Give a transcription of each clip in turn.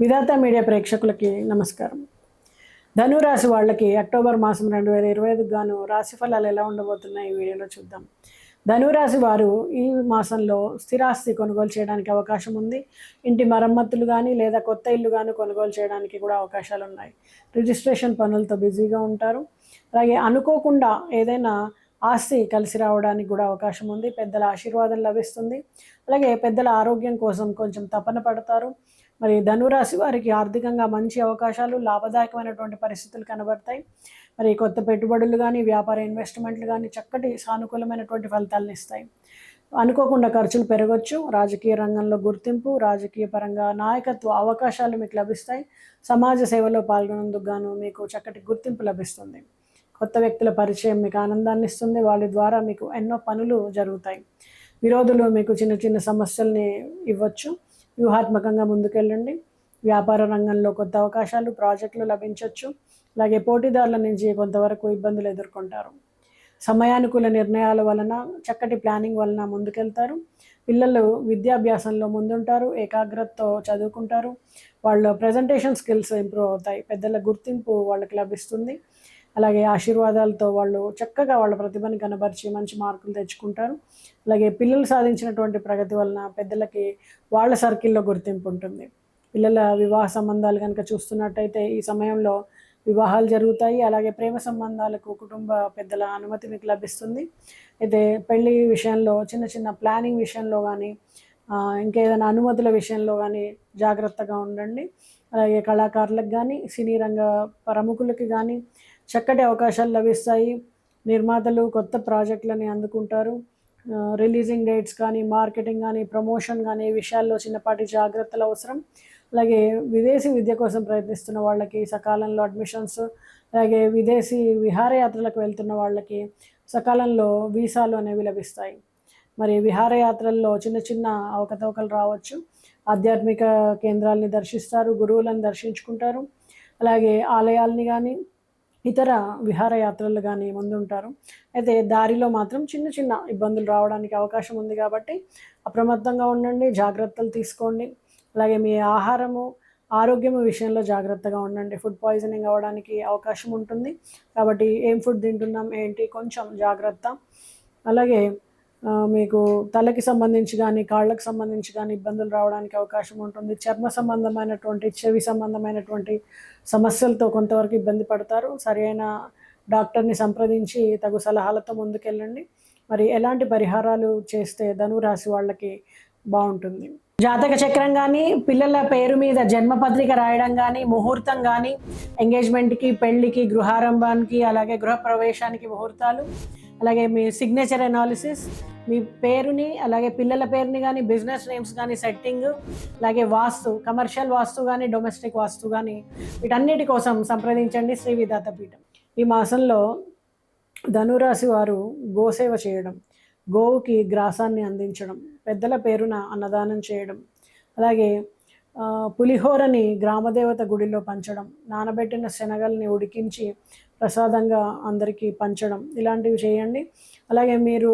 విధాత media ప్రేక్షకులకి నమస్కారం. ధనురాశి వాళ్ళకి అక్టోబర్ మాసం 2025 గాను రాశి ఫలాలు ఎలా ఉండబోతున్నాయి ఈ వీడియోలో చూద్దాం. ధనురాశి వారు ఈ మాసంలో స్థిరాస్తి కొనుగోలు చేయడానికి అవకాశం ఉంది. ఇంటి మరమ్మతులు కానీ లేదా కొత్త ఇల్లు కానీ కొనుగోలు చేయడానికి కూడా అవకాశాలు ఉన్నాయి. రిజిస్ట్రేషన్ పనులతో బిజీగా ఉంటారు. అలాగే అనుకోకుండా ఏదైనా ఆస్తి కలిసి రావడానికి కూడా అవకాశం ఉంది. పెద్దల ఆశీర్వాదం లభిస్తుంది. అలాగే పెద్దల ఆరోగ్యం కోసం కొంచెం తపన పడతారు. మరి ధనురాశి వారికి ఆర్థికంగా మంచి అవకాశాలు, లాభదాయకమైనటువంటి పరిస్థితులు కనబడతాయి. మరి కొత్త పెట్టుబడులు కానీ, వ్యాపార ఇన్వెస్ట్మెంట్లు కానీ చక్కటి సానుకూలమైనటువంటి ఫలితాలను ఇస్తాయి. అనుకోకుండా ఖర్చులు పెరగవచ్చు. రాజకీయ రంగంలో గుర్తింపు, రాజకీయ పరంగా నాయకత్వ అవకాశాలు మీకు లభిస్తాయి. సమాజ సేవలో పాల్గొనేందుకు గాను మీకు చక్కటి గుర్తింపు లభిస్తుంది. కొత్త వ్యక్తుల పరిచయం మీకు ఆనందాన్ని ఇస్తుంది. వాళ్ళ ద్వారా మీకు ఎన్నో పనులు జరుగుతాయి. విరోధులు మీకు చిన్న చిన్న సమస్యల్ని ఇవ్వచ్చు. వ్యూహాత్మకంగా ముందుకెళ్ళండి. వ్యాపార రంగంలో కొత్త అవకాశాలు, ప్రాజెక్టులు లభించవచ్చు. అలాగే పోటీదారుల నుంచి కొంతవరకు ఇబ్బందులు ఎదుర్కొంటారు. సమయానుకూల నిర్ణయాల వలన, చక్కటి ప్లానింగ్ వలన ముందుకెళ్తారు. పిల్లలు విద్యాభ్యాసంలో ముందుంటారు. ఏకాగ్రతతో చదువుకుంటారు. వాళ్ళ ప్రజెంటేషన్ స్కిల్స్ ఇంప్రూవ్ అవుతాయి. పెద్దల గుర్తింపు వాళ్ళకి లభిస్తుంది. అలాగే ఆశీర్వాదాలతో వాళ్ళు చక్కగా వాళ్ళ ప్రతిభని కనబరిచి మంచి మార్కులు తెచ్చుకుంటారు. అలాగే పిల్లలు సాధించినటువంటి ప్రగతి వలన పెద్దలకి వాళ్ళ సర్కిల్లో గుర్తింపు ఉంటుంది. పిల్లల వివాహ సంబంధాలు కనుక చూస్తున్నట్టయితే ఈ సమయంలో వివాహాలు జరుగుతాయి. అలాగే ప్రేమ సంబంధాలకు కుటుంబ పెద్దల అనుమతి మీకు లభిస్తుంది. అయితే పెళ్లి విషయంలో చిన్న చిన్న ప్లానింగ్ విషయంలో కానీ, ఇంకేదైనా అనుమతుల విషయంలో కానీ జాగ్రత్తగా ఉండండి. అలాగే కళాకారులకు కానీ, సినీ రంగ ప్రముఖులకి కానీ చక్కటి అవకాశాలు లభిస్తాయి. నిర్మాతలు కొత్త ప్రాజెక్టులని అందుకుంటారు. రిలీజింగ్ డేట్స్ కానీ, మార్కెటింగ్ కానీ, ప్రమోషన్ కానీ ఈ విషయాల్లో చిన్నపాటి జాగ్రత్తలు అవసరం. అలాగే విదేశీ విద్య కోసం ప్రయత్నిస్తున్న వాళ్ళకి సకాలంలో అడ్మిషన్స్, అలాగే విదేశీ విహారయాత్రలకు వెళ్తున్న వాళ్ళకి సకాలంలో వీసాలు అనేవి లభిస్తాయి. మరి విహారయాత్రల్లో చిన్న చిన్న అవకతవకలు రావచ్చు. ఆధ్యాత్మిక కేంద్రాలని దర్శిస్తారు, గురువులను దర్శించుకుంటారు. అలాగే ఆలయాల్ని కానీ, ఇతర విహారయాత్రలు కానీ ముందుంటారు. అయితే దారిలో మాత్రం చిన్న చిన్న ఇబ్బందులు రావడానికి అవకాశం ఉంది కాబట్టి అప్రమత్తంగా ఉండండి, జాగ్రత్తలు తీసుకోండి. అలాగే మీ ఆరోగ్యము విషయంలో జాగ్రత్తగా ఉండండి. ఫుడ్ పాయిజనింగ్ అవ్వడానికి అవకాశం ఉంటుంది. కాబట్టి ఏం ఫుడ్ తింటున్నాం ఏంటి కొంచెం జాగ్రత్త. అలాగే మీకు తలకి సంబంధించి కానీ, కాళ్ళకు సంబంధించి కానీ ఇబ్బందులు రావడానికి అవకాశం ఉంటుంది. చర్మ సంబంధమైనటువంటి, చెవి సంబంధమైనటువంటి సమస్యలతో కొంతవరకు ఇబ్బంది పడతారు. సరైన డాక్టర్ని సంప్రదించి తగు సలహాలతో ముందుకెళ్ళండి. మరి ఎలాంటి పరిహారాలు చేస్తే ధనురాశి వాళ్ళకి బాగుంటుంది? జాతక చక్రం కానీ, పిల్లల పేరు మీద జన్మపత్రిక రాయడం కానీ, ముహూర్తం కానీ, ఎంగేజ్మెంట్కి, పెళ్ళికి, గృహారంభానికి, అలాగే గృహప్రవేశానికి ముహూర్తాలు, అలాగే మీ సిగ్నేచర్ అనాలిసిస్, మీ పేరుని, అలాగే పిల్లల పేరుని కానీ, బిజినెస్ నేమ్స్ కానీ సెట్టింగ్, అలాగే వాస్తు, కమర్షియల్ వాస్తు కానీ, డొమెస్టిక్ వాస్తు కానీ వీటన్నిటి కోసం సంప్రదించండి శ్రీ విధాత పీఠం. ఈ మాసంలో ధనురాశి వారు గోసేవ చేయడం, గోవుకి గ్రాసాన్ని అందించడం, పెద్దల పేరున అన్నదానం చేయడం, అలాగే పులిహోరని గ్రామదేవత గుడిలో పంచడం, నానబెట్టిన శనగల్ని ఉడికించి ప్రసాదంగా అందరికీ పంచడం, ఇలాంటివి చేయండి. అలాగే మీరు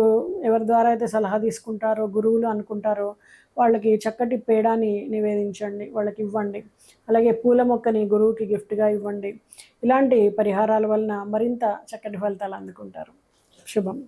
ఎవరి ద్వారా అయితే సలహా తీసుకుంటారో, గురువులు అనుకుంటారో వాళ్ళకి చక్కటి పేడాని నివేదించండి, వాళ్ళకి ఇవ్వండి. అలాగే పూల మొక్కని గురువుకి గిఫ్ట్గా ఇవ్వండి. ఇలాంటి పరిహారాల వలన మరింత చక్కటి ఫలితాలు అందుకుంటారు. శుభం.